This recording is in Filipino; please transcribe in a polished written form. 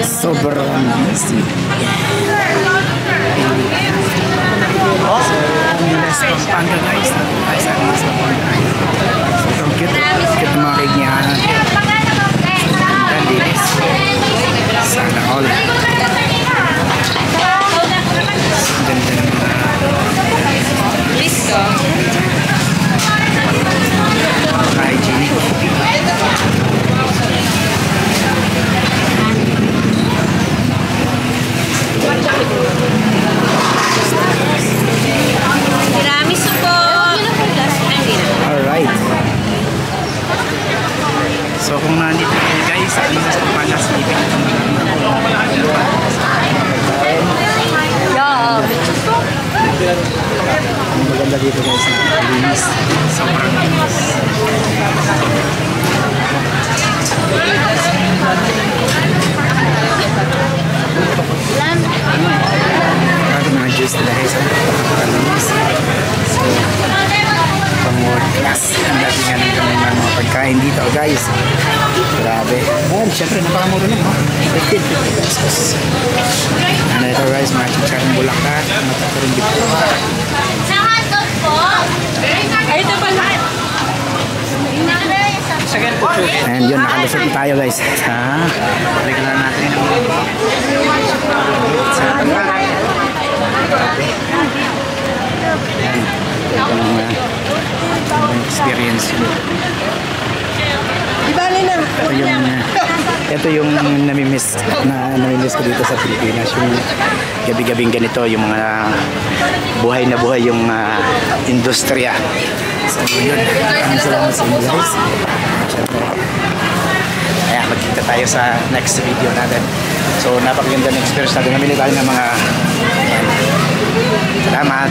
Sobrang busy. Nilas Pampanga guys. Sobrang cute. Cute na mga cake niya. Sobrang linis. Sana all. Ganda ng hygienic. Tiramisu po. Alright. So kung nandito kayo guys sa Nilas Pampanga, silipin ito ang maganda dito guys, linis. Sobrang linis. Bakit mga juice nila guys, linis. So pang world class ang dating ng mga pagkain dito guys. Grabe. And syempre napakamuro lang, no? Ano ito guys, mga chicharong bulaklak, mga chicharong dito. Ay, ito pala. And yun, nakalusot tayo guys. Ha? Balikan na natin yung experience yun. Ito yung namimiss ko dito sa Pilipinas, yung gabi-gabing ganito, yung mga buhay na buhay yung industriya. So yun, maraming salamat sa inyo guys. Kaya magkita tayo sa next video natin. So napakaganda ng experience natin. Namili tayo ng mga salamat.